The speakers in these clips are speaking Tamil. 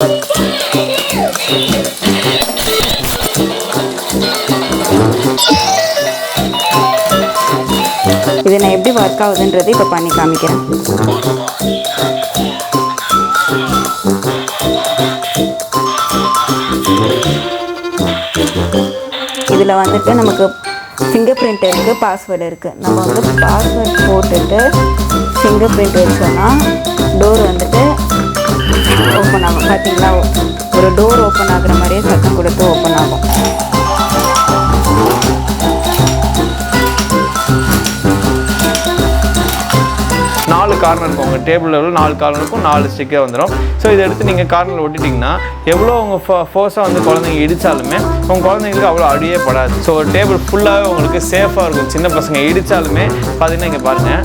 இது நான் எப்படி ஒர்க் ஆகுதுன்றது இப்போ பண்ணி காமிக்கிறேன். இதில் வந்துட்டு நமக்கு ஃபிங்கர் பிரிண்ட் இருக்குது, பாஸ்வேர்டு இருக்குது. நம்ம வந்து பாஸ்வேர்ட் போட்டுட்டு ஃபிங்கர் பிரிண்ட் வச்சோன்னா டோர் வந்துட்டு ஓப்பன் ஆகும். பார்த்தீங்களா, ஒரு டோர் ஓப்பன் ஆகுற மாதிரியே சத்தம் கொடுத்து ஓப்பன் ஆகும். நாலு கார்னர் இருக்கும். உங்கள் டேபிள் லெவலில் 4 கார்னருக்கும் 4 ஸ்டிக்கர் வந்துடும். ஸோ இதை எடுத்து நீங்கள் கார்னரில் ஒட்டிட்டிங்கன்னா எவ்வளோ உங்கள் ஃபோர்ஸாக வந்து குழந்தைங்க இடித்தாலுமே உங்கள் குழந்தைங்களுக்கு அவ்வளோ அடியே படாது. ஸோ ஒரு டேபிள் ஃபுல்லாகவே உங்களுக்கு சேஃபாக இருக்கும். சின்ன பசங்க இடித்தாலுமே பார்த்தீங்கன்னா இங்கே பாருங்கள்,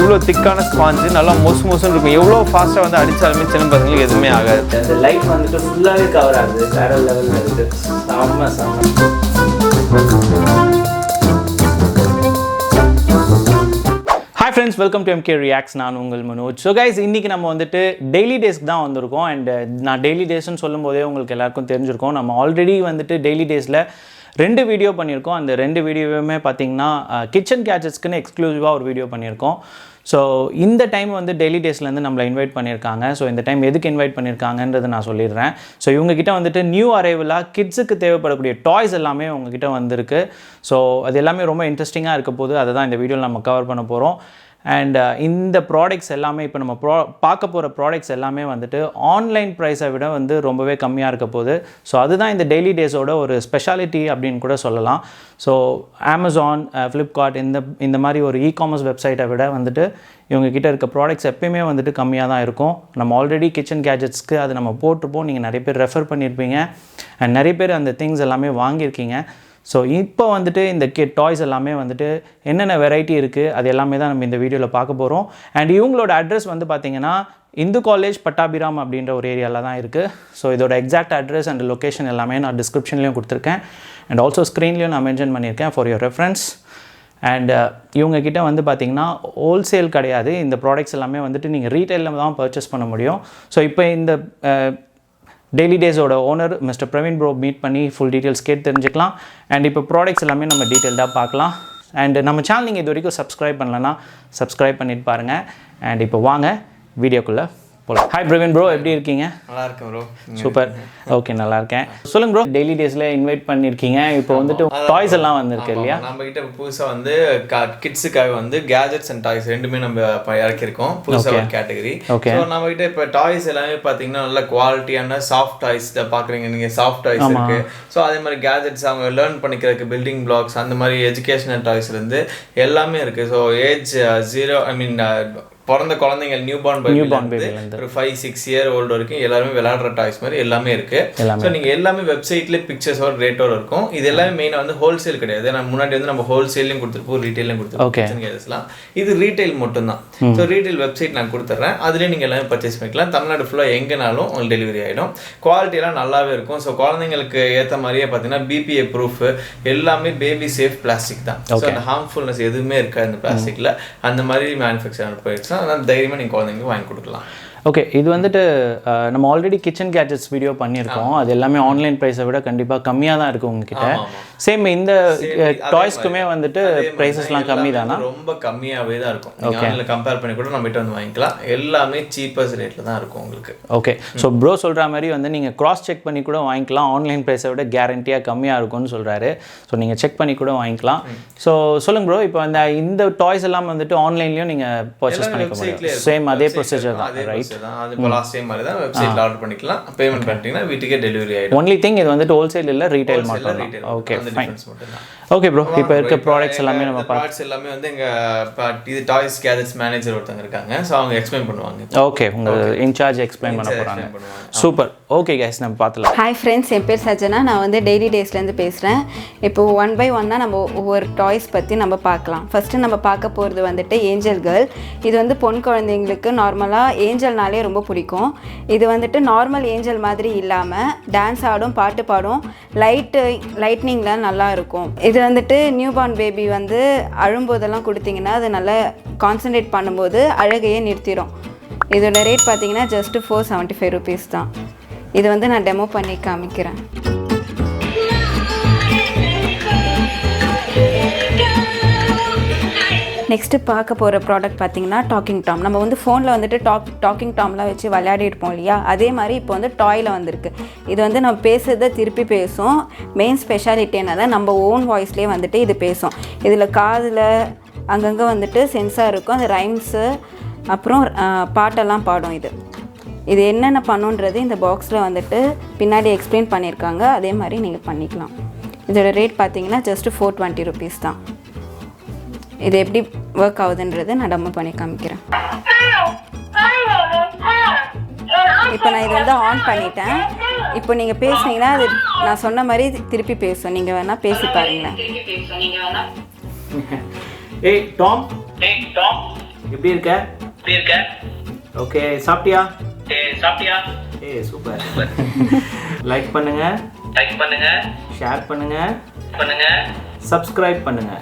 இவ்வளோ திக்கான ஸ்பாஞ்சு நல்லா மொசுன்னு இருக்கும். எவ்வளோ ஃபாஸ்ட்டாக வந்து அடித்தாலுமே சின்ன பசங்களுக்கு எதுவுமே ஆகாது. அந்த லைட் வந்துட்டு ஃபுல்லாகவே கவர் ஆகுது. வேற லெவலில் இருக்குது. செம்ம. Hi friends, welcome to MK Reacts. நான் உங்கள் மனோஜ். ஸோ கைஸ், இன்றைக்கி நம்ம வந்துட்டு டெய்லி டேஸ்க்கு தான் வந்திருக்கோம். அண்ட் நான் டெய்லி டேஸ்ன்னு சொல்லும் போதே உங்களுக்கு எல்லாருக்கும் தெரிஞ்சிருக்கோம். நம்ம ஆல்ரெடி வந்துட்டு டெய்லி டேஸில் 2 வீடியோ பண்ணியிருக்கோம். அந்த 2 வீடியோவுமே பார்த்திங்கன்னா கிச்சன் கேட்ஜெட்ஸ்க்குன்னு எக்ஸ்க்ளூசிவாக ஒரு வீடியோ பண்ணியிருக்கோம். ஸோ இந்த டைம் வந்து டெய்லி டேஸ்லேருந்து நம்மளை இன்வைட் பண்ணியிருக்காங்க. ஸோ இந்த டைம் எதுக்கு இன்வைட் பண்ணியிருக்காங்கன்றது நான் சொல்லிடுறேன். ஸோ இவங்ககிட்ட வந்துட்டு நியூ அரைவலாக கிட்ஸுக்கு தேவைப்படக்கூடிய டாய்ஸ் எல்லாமே உங்ககிட்ட வந்திருக்கு. ஸோ அது எல்லாமே ரொம்ப இன்ட்ரெஸ்டிங்காக இருக்க போது அதை தான் இந்த வீடியோவில் நம்ம கவர் பண்ண போகிறோம். அண்ட் இந்த ப்ராடக்ட்ஸ் எல்லாமே இப்போ நம்ம பார்க்க போகிற ப்ராடக்ட்ஸ் எல்லாமே வந்துட்டு ஆன்லைன் ப்ரைஸை விட வந்து ரொம்பவே கம்மியாக இருக்க போகுது. ஸோ அதுதான் இந்த டெய்லி டேஸோட ஒரு ஸ்பெஷாலிட்டி அப்படின்னு கூட சொல்லலாம். ஸோ அமேசான், ஃப்ளிப்கார்ட் இந்த மாதிரி ஒரு இ-காமர்ஸ் வெப்சைட்டை விட வந்துட்டு இவங்ககிட்ட இருக்க ப்ராடக்ட்ஸ் எப்பயுமே வந்துட்டு கம்மியாக தான் இருக்கும். நம்ம ஆல்ரெடி கிச்சன் கேட்ஜெட்ஸ்க்கு அது நம்ம போட்டிருப்போம். நீங்கள் நிறைய பேர் ரெஃபர் பண்ணியிருப்பீங்க அண்ட் நிறைய பேர் அந்த திங்ஸ் எல்லாமே வாங்கியிருக்கீங்க. ஸோ இப்போ வந்துட்டு இந்த டாய்ஸ் எல்லாமே வந்துட்டு என்னென்ன வெரைட்டி இருக்குது அது எல்லாமே தான் நம்ம இந்த வீடியோவில் பார்க்க போகிறோம். அண்ட் இவங்களோட அட்ரஸ் வந்து பார்த்திங்கன்னா இந்து காலேஜ் பட்டாபிராம் அப்படின்ற ஒரு ஏரியாவில் தான் இருக்குது. ஸோ இதோட எக்ஸாக்ட் அட்ரஸ் அண்ட் லொக்கேஷன் எல்லாமே நான் டிஸ்கிரிப்ஷன்லேயும் கொடுத்துருக்கேன். அண்ட் ஆல்சோ ஸ்க்ரீன்லேயும் நான் மென்ஷன் பண்ணியிருக்கேன் ஃபார் யுவர் ரெஃபரன்ஸ். அண்ட் இவங்ககிட்ட வந்து பார்த்திங்கன்னா ஹோல்சேல் கிடையாது. இந்த ப்ராடக்ட்ஸ் எல்லாமே வந்துட்டு நீங்கள் ரீட்டைலில் தான் பர்ச்சேஸ் பண்ண முடியும். ஸோ இப்போ இந்த டெய்லி டேஸோட owner mister Praveen bro meet பண்ணி ஃபுல் டீட்டெயில்ஸ் கேட்டு தெரிஞ்சுக்கலாம். அண்ட் இப்போ ப்ராடக்ட்ஸ் எல்லாமே நம்ம டீட்டெயில்டாக பார்க்கலாம். அண்ட் நம்ம சேனல் நீங்கள் இது வரைக்கும் சப்ஸ்கிரைப் பண்ணலன்னா சப்ஸ்கிரைப் பண்ணிட்டு பாருங்கள். அண்ட் இப்போ வாங்க வீடியோக்குள்ளே போகலாம். ஹாய் பிரவீன் ப்ரோ, எப்படி இருக்கீங்க? நல்லா இருக்கேன் ப்ரோ. சூப்பர். ஓகே, நல்லா இருக்கேன். சொல்லுங்க ப்ரோ, டெய்லி டேஸில் இன்வைட் பண்ணியிருக்கீங்க. இப்போ வந்துட்டு டாய்ஸ் எல்லாம் வந்திருக்கு இல்லையா? நம்ம கிட்ட புதுசாக வந்து கிட்ஸுக்காக வந்து கேஜெட்ஸ் அண்ட் டாய்ஸ் ரெண்டுமே நம்ம இறக்கிருக்கோம். புதுசாக ஒரு கேட்டகரி. ஓகே. ஸோ நம்ம கிட்ட இப்போ டாய்ஸ் எல்லாமே பார்த்தீங்கன்னா நல்ல குவாலிட்டியான சாஃப்ட் டாய்ஸ் பார்க்குறீங்க நீங்கள். சாஃப்ட் டாய்ஸ் இருக்கு. ஸோ அதே மாதிரி கேஜெட்ஸ் அவங்க லேர்ன் பண்ணிக்கிறதுக்கு பில்டிங் பிளாக்ஸ் அந்த மாதிரி எஜுகேஷனல் டாய்ஸ்லேருந்து எல்லாமே இருக்குது. ஸோ ஏஜ் 0 பிறந்த குழந்தைங்க நியூ பார்ன் பேபிலேருந்து ஒரு 5-6 இயர் ஓல்டு வரைக்கும் எல்லாருமே விளையாடுற டாய்ஸ் மாதிரி எல்லாமே இருக்கு. ஸோ நீங்கள் எல்லாமே வெப்சைட்ல பிக்சர்ஸோட ரேட்டோட இருக்கும். இது எல்லாமே மெயினாக வந்து ஹோல்சேல் கிடையாது. நான் முன்னாடி வந்து நம்ம ஹோல்சேல்லையும் கொடுத்துருப்போம், ரீட்டைலையும் கொடுத்துருப்போம். இது ரீட்டைல் மட்டும்தான். ஸோ ரீட்டைல் வெப்சைட் நான் கொடுத்துட்றேன். அதுலேயே நீங்கள் எல்லாமே பர்ச்சேஸ் பண்ணிக்கலாம். தமிழ்நாடு ஃபுல்லாக எங்கேனாலும் உங்களுக்கு டெலிவரி ஆகிடும். குவாலிட்டியெல்லாம் நல்லாவே இருக்கும். ஸோ குழந்தைங்களுக்கு ஏற்ற மாதிரியே பார்த்தீங்கன்னா BPA ப்ரூஃப் எல்லாமே பேபி சேஃப் பிளாஸ்டிக் தான். ஸோ அந்த ஹார்ம்ஃபுல்னஸ் எதுவுமே இருக்காது இந்த பிளாஸ்டிக்கில். அந்த மாதிரி மேனுஃபேக்சர் போயிடுச்சு. அதனால் தைரியமாக நீங்கள் குழந்தைங்களுக்கு வாங்கி கொடுக்கலாம். ஓகே, இது வந்துட்டு நம்ம ஆல்ரெடி கிச்சன் கேட்ஜெட்ஸ் வீடியோ பண்ணியிருக்கோம். அது எல்லாமே ஆன்லைன் ப்ரைஸை விட கண்டிப்பாக கம்மியாக தான் இருக்குது உங்ககிட்ட. சேம் இந்த டாய்ஸ்க்குமே வந்துட்டு ப்ரைஸஸ்லாம் கம்மி தானா? ரொம்ப கம்மியாகவே தான் இருக்கும். நீங்கள் கம்பேர் பண்ணி கூட நம்மகிட்ட வந்து வாங்கிக்கலாம். எல்லாமே சீப்பஸ்ட் ரேட்டில் தான் இருக்கும் உங்களுக்கு. ஓகே. ஸோ ப்ரோ சொல்கிற மாதிரி வந்து நீங்கள் கிராஸ் செக் பண்ணி கூட வாங்கிக்கலாம். ஆன்லைன் ப்ரைஸை விட கேரண்டியாக கம்மியாக இருக்கும்னு சொல்கிறாரு. ஸோ நீங்கள் செக் பண்ணி கூட வாங்கிக்கலாம். ஸோ சொல்லுங்கள் ப்ரோ, இப்போ இந்த டாய்ஸ் எல்லாம் வந்துட்டு ஆன்லைன்லேயும் நீங்கள் பர்ச்சேஸ் பண்ணிக்க முடியும். சேம் அதே ப்ரொசீஜர் தான், ரைட்? அது லாஸ்ட் டைம் மாதிரி தான் வெப்சைட்ல ஆர்டர் பண்ணிக்கலாம். பேமெண்ட் பண்ணிட்டீங்கன்னா வீட்டுக்கே டெலிவரி ஆயிடும். ஒன்லி திங் இது வந்துட்டு ஹோல்சேல் இல்ல ரீட்டைல் மட்டும் தான். Okay fine. ஓகே ப்ரோ, இப்போ இருக்க ப்ராடக்ட்ஸ் எல்லாமே நம்ம ப்ராடக்ட்ஸ் எல்லாமே வந்து எங்க இது டாய்ஸ் கேஜெட்ஸ் மேனேஜர் ஒருத்தங்க இருக்காங்க. சோ அவங்க எக்ஸ்பிளைன் பண்ணுவாங்க. ஓகே, உங்க இன்சார்ஜ் எக்ஸ்பிளைன் பண்ண போறாங்க. சூப்பர். ஓகே गाइस, நம்ம பார்த்தலாம். ஹாய் ஃப்ரெண்ட்ஸ், என் பேர் சஜனா. நான் வந்து டெய்லி டேஸ்லேருந்து பேசுகிறேன். இப்போ 1 by 1 தான் நம்ம ஒவ்வொரு டாய்ஸ் பற்றி நம்ம பார்க்கலாம். ஃபஸ்ட்டு நம்ம பார்க்க போகிறது வந்துட்டு ஏஞ்சல் கேர்ள். இது வந்து பொன் குழந்தைங்களுக்கு நார்மலாக ஏஞ்சல்னாலே ரொம்ப பிடிக்கும். இது வந்துட்டு நார்மல் ஏஞ்சல் மாதிரி இல்லாமல் டான்ஸ் ஆடும், பாட்டு பாடும், லைட்னிங்கில் நல்லா இருக்கும். இது வந்துட்டு நியூ பார்ன் பேபி வந்து அழும்போதெல்லாம் கொடுத்தீங்கன்னா அது நல்லா கான்சன்ட்ரேட் பண்ணும்போது அழகையே நிறுத்திடும். இதோட ரேட் பார்த்தீங்கன்னா ஜஸ்ட்டு 475 rupees தான். இது வந்து நான் டெமோ பண்ணி காமிக்கிறேன். நெக்ஸ்ட்டு பார்க்க போகிற ப்ராடக்ட் பார்த்திங்கன்னா டாக்கிங் டாம். நம்ம வந்து ஃபோனில் வந்துட்டு டாக்கிங் டாம்லாம் வச்சு விளையாடி இருப்போம் இல்லையா, அதே மாதிரி இப்போ வந்து டாயில் வந்திருக்கு. இது வந்து நம்ம பேசுகிறத திருப்பி பேசும். மெயின் ஸ்பெஷாலிட்டி என்னன்னா நம்ம ஓன் வாய்ஸ்லேயே வந்துட்டு இது பேசும். இதில் காதில் அங்கங்கே வந்துட்டு சென்சார் இருக்கும், அந்த ரைம்ஸு அப்புறம் பாட்டெல்லாம் பாடும். இது என்னென்ன பண்ணுன்றது இந்த பாக்ஸில் வந்துட்டு பின்னாடி எக்ஸ்பிளைன் பண்ணியிருக்காங்க. அதே மாதிரி நீங்கள் பண்ணிக்கலாம். இதோட ரேட் பார்த்தீங்கன்னா ஜஸ்ட்டு 420 rupees தான். இது எப்படி ஒர்க் ஆகுதுன்றது நான் டெமோ பண்ணி காமிக்கிறேன். இப்போ நான் இது வந்து ஆன் பண்ணிட்டேன். இப்போ நீங்கள் பேசுனீங்கன்னா அது நான் சொன்ன மாதிரி திருப்பி பேசும். நீங்கள் வேணால் பேசி பாருங்களேன். ஏய் டாம், எப்படி இருக்க? ஓகே, சாப்பிட்டியா? ஏய் சூப்பர். லைக் பண்ணுங்க, ஷேர் பண்ணுங்க, சப்ஸ்கிரைப் பண்ணுங்க.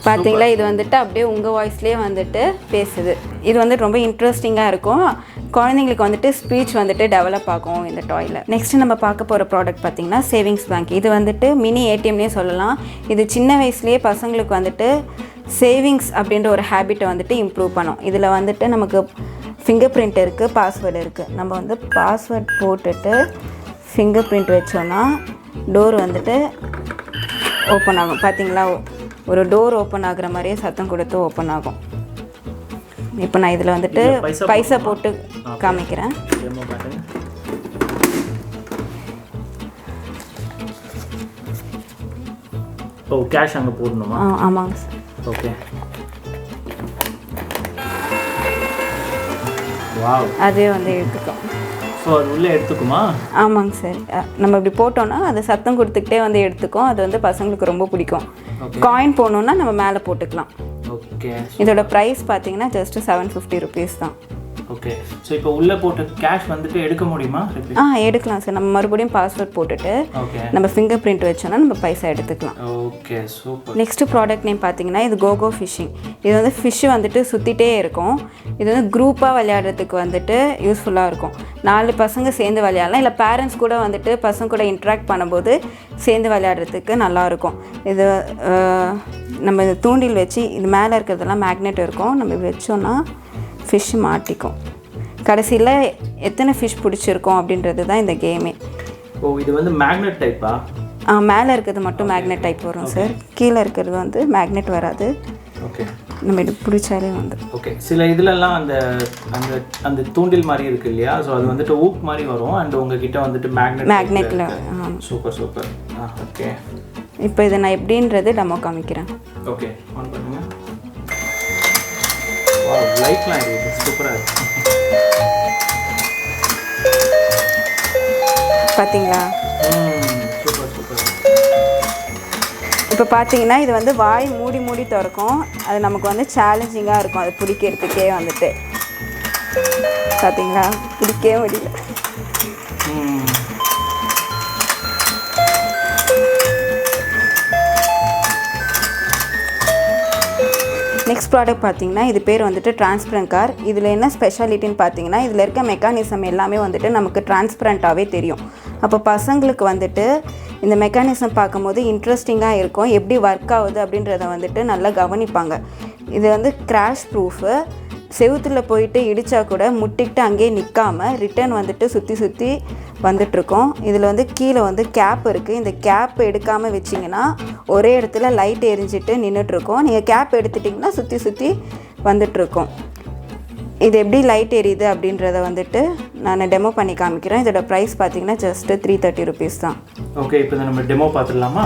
பார்த்தீங்களா, இது வந்துட்டு அப்படியே உங்கள் வாய்ஸ்லேயே வந்துட்டு பேசுது. இது வந்துட்டு ரொம்ப இன்ட்ரெஸ்டிங்காக இருக்கும். குழந்தைங்களுக்கு வந்துட்டு ஸ்பீச் வந்துட்டு டெவலப் ஆகும் இந்த டாயில். நெக்ஸ்ட்டு நம்ம பார்க்க போகிற ப்ராடக்ட் பார்த்திங்கன்னா சேவிங்ஸ் பேங்க். இது வந்துட்டு மினி ஏடிஎம்னே சொல்லலாம். இது சின்ன வயசுலேயே பசங்களுக்கு வந்துட்டு சேவிங்ஸ் அப்படின்ற ஒரு ஹேபிட்டை வந்துட்டு இம்ப்ரூவ் பண்ணும். இதில் வந்துட்டு நமக்கு ஃபிங்கர் பிரிண்ட் இருக்குது, பாஸ்வேர்டு இருக்குது. நம்ம வந்து பாஸ்வேர்ட் போட்டுட்டு ஃபிங்கர் பிரிண்ட் வச்சோன்னா டோர் வந்துட்டு ஓப்பன் ஆகும். பார்த்தீங்களா, ஒரு டோர் ஓப்பன் ஆகுற மாதிரியே சத்தம் கொடுத்து ஓப்பன் ஆகும். இப்போ நான் இதில் வந்துட்டு பைசா போட்டு காமிக்கிறேன். ஓ, கேஷ் அங்கே போடணுமா? ஆமாங்க சார். ஓகே, வாவ், அதே வந்து எடுத்துக்கும். ஸோ அது உள்ளே எடுத்துக்குமா? ஆமாங்க சார். நம்ம இப்படி போட்டோன்னா அது சத்தம் கொடுத்துக்கிட்டே வந்து எடுத்துக்கும். அது வந்து பசங்களுக்கு ரொம்ப பிடிக்கும். காயின் போடணுன்னா நம்ம மேலே போட்டுக்கலாம். ஓகே, இதோட ப்ரைஸ் பார்த்தீங்கன்னா ஜஸ்ட் 750 rupees தான். ஓகே, ஸோ இப்போ உள்ளே போட்டு கேஷ் வந்துட்டு எடுக்க முடியுமா? எடுக்கலாம் சார். நம்ம மறுபடியும் பாஸ்வேர்ட் போட்டுட்டு நம்ம ஃபிங்கர் பிரிண்ட் வச்சோன்னா நம்ம பைசா எடுத்துக்கலாம். Okay, super. Next product name பார்த்தீங்கன்னா இது கோகோ ஃபிஷ்ஷிங். இது வந்து ஃபிஷ்ஷு வந்துட்டு சுற்றிட்டே இருக்கும். இது வந்து குரூப்பாக விளையாடுறதுக்கு வந்துட்டு யூஸ்ஃபுல்லாக இருக்கும். 4 பசங்க சேர்ந்து விளையாடலாம், இல்லை பேரண்ட்ஸ் கூட வந்துட்டு பசங்க கூட இன்ட்ராக்ட் பண்ணும்போது சேர்ந்து விளையாடுறதுக்கு நல்லாயிருக்கும். இது நம்ம இந்த தூண்டில் வச்சு இது மேலே இருக்கிறதெல்லாம் மேக்னெட் இருக்கும். நம்ம வச்சோன்னா ஃபிஷ் மாட்டிக்கும். கடைசியில் எத்தனை ஃபிஷ் பிடிச்சிருக்கோம் அப்படின்றது தான் இந்த கேமே. ஓ, இது வந்து மேக்னெட் டைப்பா? மேலே இருக்கிறது மட்டும் மேக்னெட் டைப் வரும் சார். கீழே இருக்கிறது வந்து மேக்னெட் வராது. ஓகே, நம்ம இது பிடிச்சாலே வந்து ஓகே. சில இதுலலாம் அந்த அந்த அந்த தூண்டில் மாதிரி இருக்கு இல்லையா, ஸோ அது வந்துட்டு ஊக் மாதிரி வரும். அண்ட் உங்ககிட்ட வந்துட்டு மேக்னெட்டில். Super super. ஓகே, இப்போ இதை நான் எப்படின்றது டெமோ காமிக்கிறேன். ஓகே, ஆன் பண்ணுங்க. வாவ், லைட்லாம் இருக்குது, சூப்பராக இருக்கு. பார்த்தீங்களா? Super super. இப்போ பார்த்தீங்கன்னா இது வந்து வாய் மூடி மூடி திறக்கும். அது நமக்கு வந்து சேலஞ்சிங்காக இருக்கும் அது பிடிக்கிறதுக்கே வந்துட்டு. பார்த்தீங்களா, பிடிக்கவே முடியல. நெக்ஸ்ட் ப்ராடக்ட் பார்த்தீங்கன்னா இது பேர் வந்துட்டு டிரான்ஸ்பரண்ட் கார். இதில் என்ன ஸ்பெஷாலிட்டின்னு பார்த்தீங்கன்னா இதில் இருக்க மெக்கானிசம் எல்லாமே வந்துட்டு நமக்கு டிரான்ஸ்பரண்ட்டாகவே தெரியும். அப்போ பசங்களுக்கு வந்துட்டு இந்த மெக்கானிசம் பார்க்கும்போது இன்ட்ரெஸ்டிங்காக இருக்கும். எப்படி ஒர்க் ஆகுது அப்படின்றத வந்துட்டு நல்லா கவனிப்பாங்க. இது வந்து கிராஷ் ப்ரூஃபு. செவுத்தில் போயிட்டு இடித்தா கூட முட்டிக்கிட்டு அங்கேயே நிற்காமல் ரிட்டன் வந்துட்டு சுற்றி சுற்றி வந்துட்ருக்கோம். இதில் வந்து கீழே வந்து கேப் இருக்குது. இந்த கேப் எடுக்காமல் வச்சிங்கன்னா ஒரே இடத்துல லைட் எரிஞ்சிட்டு நின்றுட்டுருக்கோம். நீங்கள் கேப் எடுத்துட்டிங்கன்னா சுற்றி சுற்றி வந்துட்ருக்கோம். இது எப்படி லைட் எரியுது அப்படின்றத வந்துட்டு நான் டெமோ பண்ணி காமிக்கிறேன். இதோட ப்ரைஸ் பார்த்தீங்கன்னா ஜஸ்ட்டு 330 rupees தான். ஓகே, இப்போ நம்ம டெமோ பார்த்துடலாமா?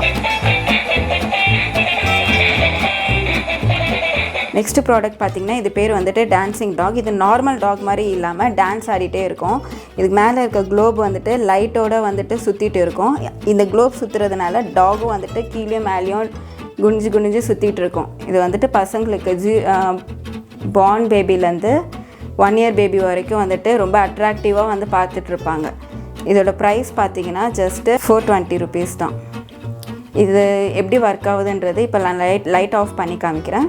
நெக்ஸ்ட் ப்ராடக்ட் பார்த்தீங்கன்னா இது பேர் வந்துட்டு டான்சிங் டாக். இது நார்மல் டாக் மாதிரி இல்லாமல் டான்ஸ் ஆடிட்டே இருக்கும். இதுக்கு மேலே இருக்க குளோப் வந்துட்டு லைட்டோடு வந்துட்டு சுற்றிட்டு இருக்கும். இந்த குளோப் சுற்றுறதுனால டாகும் வந்துட்டு கீழே மேலேயும் குனிஞ்சு குனிஞ்சு சுற்றிட்டு இருக்கும். இது வந்துட்டு பசங்களுக்கு பார்ன் பேபிலேருந்து 1 year பேபி வரைக்கும் வந்துட்டு ரொம்ப அட்ராக்டிவாக வந்து பார்த்துட்ருப்பாங்க. இதோட ப்ரைஸ் பார்த்தீங்கன்னா ஜஸ்ட்டு 420 rupees தான். இது எப்படி ஒர்க் ஆகுதுன்றது இப்போ நான் லைட் ஆஃப் பண்ணி காமிக்கிறேன்.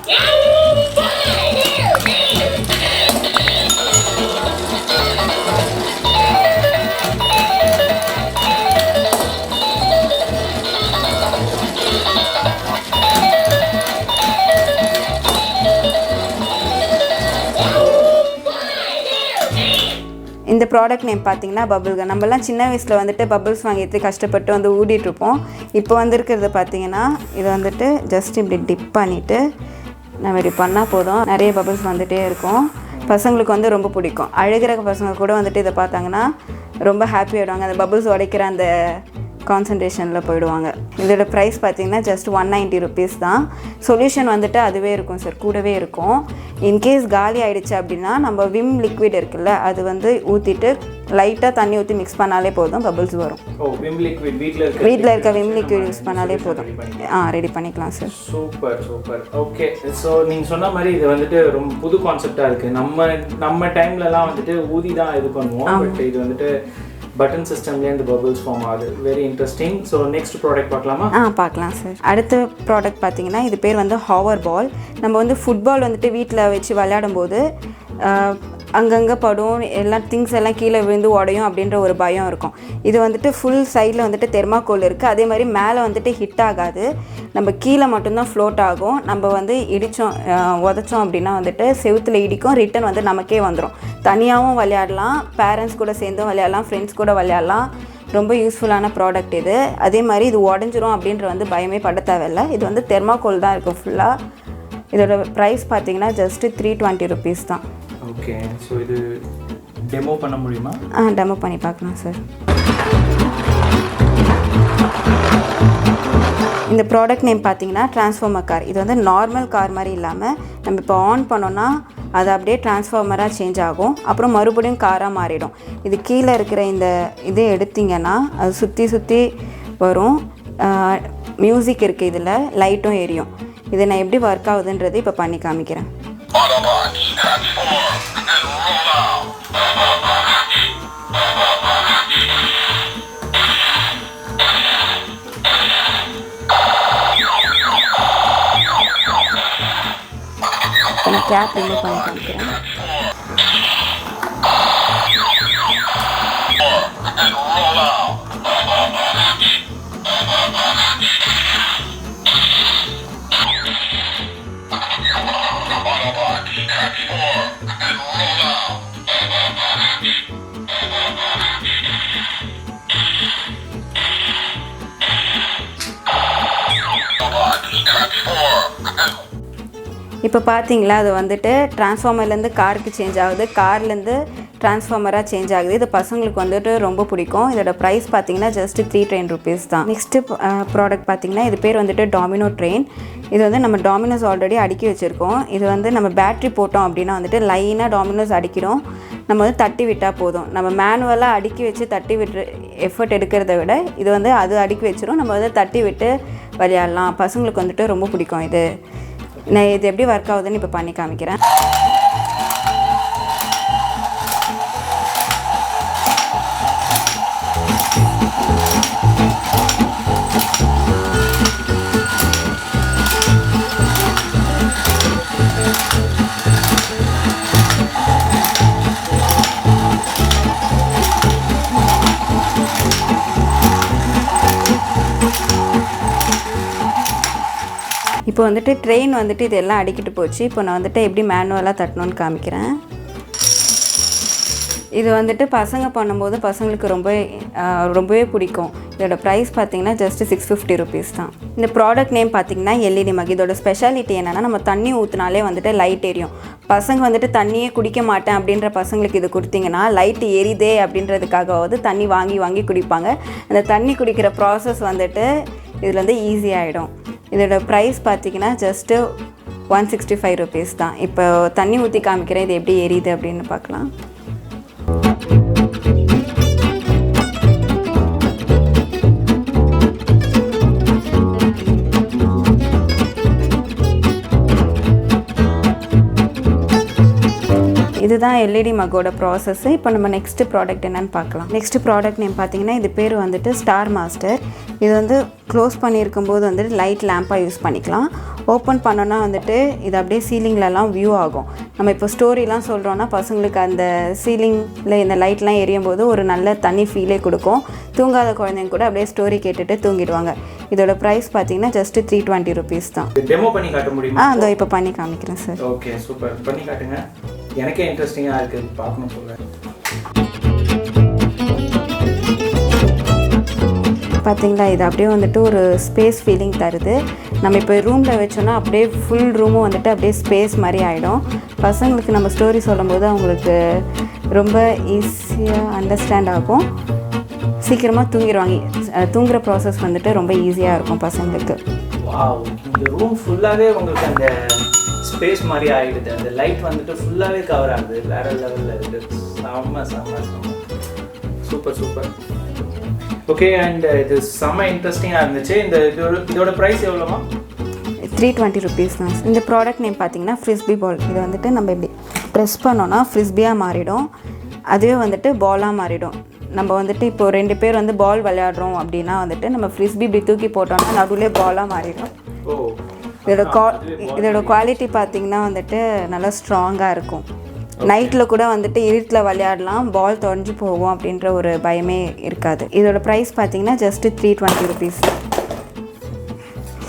ப்ராடக்ட் நேம் பார்த்தீங்கன்னா பபிள் கன். நம்மலாம் சின்ன வயசில் வந்துட்டு பபிள்ஸ் வாங்கிட்டு கஷ்டப்பட்டு வந்து ஊடிட்டுருப்போம். இப்போ வந்துருக்கிறது பார்த்தீங்கன்னா இது வந்துட்டு ஜஸ்ட் இப்படி டிப் பண்ணிவிட்டு நம்ம இப்படி பண்ணால் போதும், நிறைய பபிள்ஸ் வந்துகிட்டே இருக்கும். பசங்களுக்கு வந்து ரொம்ப பிடிக்கும். அழுகிற பசங்க கூட வந்துட்டு இதை பார்த்தாங்கன்னா ரொம்ப ஹாப்பி ஆகிடுவாங்க. அந்த பபிள்ஸ் உடைக்கிற அந்த கான்சன்ட்ரேஷனில் போயிடுவாங்க. இதோட ப்ரைஸ் பார்த்தீங்கன்னா ஜஸ்ட் 190 rupees தான். சொல்யூஷன் வந்துட்டு அதுவே இருக்கும் சார், கூடவே இருக்கும். இன்கேஸ் காலி ஆகிடுச்சு அப்படின்னா நம்ம விம் லிக்விட் இருக்குல்ல, அது வந்து ஊற்றிட்டு லைட்டாக தண்ணி ஊற்றி மிக்ஸ் பண்ணாலே போதும், பபிள்ஸ் வரும். வீட்டில் இருக்க விம் லிக்விட் யூஸ் பண்ணாலே போதும். ரெடி பண்ணிக்கலாம் sir. Super super. Okay, so நீங்கள் சொன்ன மாதிரி இது வந்துட்டு ரொம்ப புது கான்செப்டாக இருக்குது. நம்ம டைம்லலாம் வந்துட்டு ஊதி தான் இது பண்ணுவோம். பட் இது வந்துட்டு பட்டன் சிஸ்டம்லேயே இந்த பபிள்ஸ் ஃபார்ம் ஆகுது. Very interesting. So next product பார்க்கலாமா? பார்க்கலாம் சார். அடுத்த ப்ராடக்ட் பார்த்தீங்கன்னா இது பேர் வந்து ஹவர் பால். நம்ம வந்து ஃபுட்பால் வந்துட்டு வீட்டில் வச்சு விளையாடும் போது அங்கங்கே படும், எல்லா திங்ஸ் எல்லாம் கீழே விழுந்து உடையும் அப்படின்ற ஒரு பயம் இருக்கும். இது வந்துட்டு ஃபுல் சைடில் வந்துட்டு தெர்மாக்கோல் இருக்குது. அதே மாதிரி மேலே வந்துட்டு ஹிட் ஆகாது, நம்ம கீழே மட்டும்தான் ஃப்ளோட் ஆகும். நம்ம வந்து உதச்சோம் அப்படின்னா வந்துட்டு செவுத்தில் இடிக்கும், ரிட்டன் வந்து நமக்கே வந்துடும். தனியாகவும் விளையாடலாம், பேரண்ட்ஸ் கூட சேர்ந்தும் விளையாடலாம், ஃப்ரெண்ட்ஸ் கூட விளையாடலாம். ரொம்ப யூஸ்ஃபுல்லான ப்ராடக்ட் இது. அதே மாதிரி இது உடஞ்சிரும் அப்படின்ற வந்து பயமே பட தேவையில்லை. இது வந்து தெர்மாக்கோல் தான் இருக்கும் ஃபுல்லாக. இதோட ப்ரைஸ் பார்த்தீங்கன்னா ஜஸ்ட்டு 320 rupees தான். ஓகே, ஸோ இது டெமோ பண்ண முடியுமா? டெமோ பண்ணி பார்க்கலாம் சார். இந்த ப்ராடக்ட் நேம் பார்த்தீங்கன்னா டிரான்ஸ்ஃபார்மர் கார். இது வந்து நார்மல் கார் மாதிரி இல்லாமல் நம்ம இப்போ ஆன் பண்ணோன்னா அது அப்படியே டிரான்ஸ்ஃபார்மராக சேஞ்ச் ஆகும், அப்புறம் மறுபடியும் காராக மாறிடும். இது கீழே இருக்கிற இந்த இதை எடுத்திங்கன்னா அது சுற்றி வரும். மியூசிக் இருக்குது, இதில் லைட்டும் எரியும். இது நான் எப்படி ஒர்க் ஆகுதுன்றது இப்போ பண்ணி காமிக்கிறேன். நான் கேப் ரிமூவ் பண்ணி காமிக்கிறேன். இப்போ பார்த்தீங்களா, அது வந்துட்டு டிரான்ஸ்ஃபார்மர்லேருந்து காருக்கு சேஞ்ச் ஆகுது, கார்லேருந்து டிரான்ஸ்ஃபார்மராக சேஞ்ச் ஆகுது. இது பசங்களுக்கு வந்துட்டு ரொம்ப பிடிக்கும். இதோட ப்ரைஸ் பார்த்தீங்கன்னா ஜஸ்ட் 310 rupees தான். நெக்ஸ்ட்டு ப்ராடக்ட் பார்த்தீங்கன்னா இது பேர் வந்துட்டு டாமினோ ட்ரெயின். இது வந்து நம்ம டாமினோஸ் ஆல்ரெடி அடுக்கி வச்சுருக்கோம். இது வந்து நம்ம பேட்ரி போட்டோம் அப்படின்னா வந்துட்டு லைனாக டாமினோஸ் அடிக்கிறோம். நம்ம வந்து தட்டி விட்டால் போதும். நம்ம மேனுவலாக அடுக்கி வச்சு தட்டி விட்டு எஃபர்ட் எடுக்கிறத விட இது வந்து அது அடுக்கி வச்சிரும். நம்ம வந்து தட்டி விட்டு விளையாடலாம். பசங்களுக்கு வந்துட்டு ரொம்ப பிடிக்கும் இது. நான் இது எப்படி ஒர்க் ஆகுதுன்னு இப்போ பண்ணி காமிக்கிறேன். இப்போ வந்துட்டு ட்ரெயின் வந்துட்டு இதெல்லாம் அடிக்கிட்டு போச்சு. இப்போ நான் வந்துட்டு எப்படி மேனுவலாக தட்டணும்னு காமிக்கிறேன். இது வந்துட்டு பசங்க பண்ணும்போது பசங்களுக்கு ரொம்பவே பிடிக்கும். இதோட ப்ரைஸ் பார்த்தீங்கன்னா ஜஸ்ட் 650 rupees தான். இந்த ப்ராடக்ட் நேம் பார்த்தீங்கன்னா எல்இடி மக். இதோட ஸ்பெஷாலிட்டி என்னென்னா நம்ம தண்ணி ஊற்றினாலே வந்துட்டு லைட் எரியும். பசங்க வந்துட்டு தண்ணியே குடிக்க மாட்டேன் அப்படின்ற பசங்களுக்கு இது கொடுத்தீங்கன்னா லைட் எரிதே அப்படின்றதுக்காகவாவது தண்ணி வாங்கி குடிப்பாங்க. அந்த தண்ணி குடிக்கிற ப்ராசஸ் வந்துட்டு இதில் வந்து ஈஸியாகிடும். இதோட ப்ரைஸ் பார்த்தீங்கன்னா ஜஸ்ட்டு 165 rupees தான். இப்போ தண்ணி ஊற்றி காமிக்கிறேன், இது எப்படி எரியுது அப்படின்னு பார்க்கலாம். இதுதான் எல்இடி மக்கோட ப்ராசஸ். இப்போ நம்ம நெக்ஸ்ட் ப்ராடக்ட் என்னன்னு பார்க்கலாம். நெக்ஸ்ட் ப்ராடக்ட் நேம் பார்த்தீங்கன்னா இது பேர் வந்துட்டு ஸ்டார் மாஸ்டர். இது வந்து க்ளோஸ் பண்ணியிருக்கும் போது வந்துட்டு லைட் லேம்பாக யூஸ் பண்ணிக்கலாம். ஓப்பன் பண்ணோன்னா வந்துட்டு இது அப்படியே சீலிங்லலாம் வியூ ஆகும். நம்ம இப்போ ஸ்டோரிலாம் சொல்கிறோன்னா பசங்களுக்கு அந்த சீலிங்கில் இந்த லைட்லாம் எரியும் போது ஒரு நல்ல தனி ஃபீலே கொடுக்கும். தூங்காத குழந்தைங்க கூட அப்படியே ஸ்டோரி கேட்டுட்டு தூங்கிடுவாங்க. இதோட ப்ரைஸ் பார்த்தீங்கன்னா ஜஸ்ட் 320 rupees தான். டெமோ பண்ணி காட்ட முடியுமா? அதோ இப்போ பண்ணி காமிக்கிறேன் சார். Okay, super. பண்ணி காட்டுங்க. எனக்கே இன்ட்ரெஸ்டிங்காக இருக்குது, பார்க்கணும் சொல்கிறேன். பார்த்தீங்களா, இது அப்படியே வந்துட்டு ஒரு ஸ்பேஸ் ஃபீலிங் தருது. நம்ம இப்போ ரூமில் வச்சோன்னா அப்படியே ஃபுல் ரூமும் வந்துட்டு அப்படியே ஸ்பேஸ் மாதிரி ஆகிடும். பசங்களுக்கு நம்ம ஸ்டோரி சொல்லும்போது அவங்களுக்கு ரொம்ப ஈஸியாக அண்டர்ஸ்டாண்ட் ஆகும், சீக்கிரமாக தூங்கிடுவாங்க. தூங்குகிற ப்ராசஸ் வந்துட்டு ரொம்ப ஈஸியாக இருக்கும் பசங்களுக்கு. வாவ், இந்த ரூம் ஃபுல்லாகவே உங்களுக்கு அந்த ஸ்பேஸ் மாதிரி ஆகிடுது. அந்த லைட் வந்துட்டு ஃபுல்லாகவே கவர் ஆகுது. வேறு லெவலில் இருக்குது. செம்ம செம்ம செம்ம சூப்பர் சூப்பர். ஓகே, அண்ட் இது செம்ம இன்ட்ரெஸ்டிங்காக இருந்துச்சு. இதோட ப்ரைஸ் எவ்வளோமா? 320 rupees தான். இந்த ப்ராடக்ட் நேம் பார்த்தீங்கன்னா ஃப்ரிஸ்பி பால். இது வந்துட்டு நம்ம இப்படி ப்ரெஸ் பண்ணோன்னா ஃப்ரிஸ்பியாக மாறிடும், அதுவே வந்துட்டு பாலாக மாறிடும். நம்ம வந்துட்டு இப்போது 2 பேர் வந்து பால் விளையாடுறோம் அப்படின்னா வந்துட்டு நம்ம ஃப்ரிஸ்பி இப்படி தூக்கி போட்டோம்னா நடுவில் பாலாக மாறிடும். இதோட குவாலிட்டி பார்த்திங்கன்னா வந்துட்டு நல்லா ஸ்ட்ராங்காக இருக்கும். நைட்டில் கூட வந்துட்டு இருட்டில் விளையாடலாம், பால் தொலைஞ்சு போகும் அப்படின்ற ஒரு பயமே இருக்காது. இதோட ப்ரைஸ் பார்த்தீங்கன்னா ஜஸ்ட்டு 320 rupees.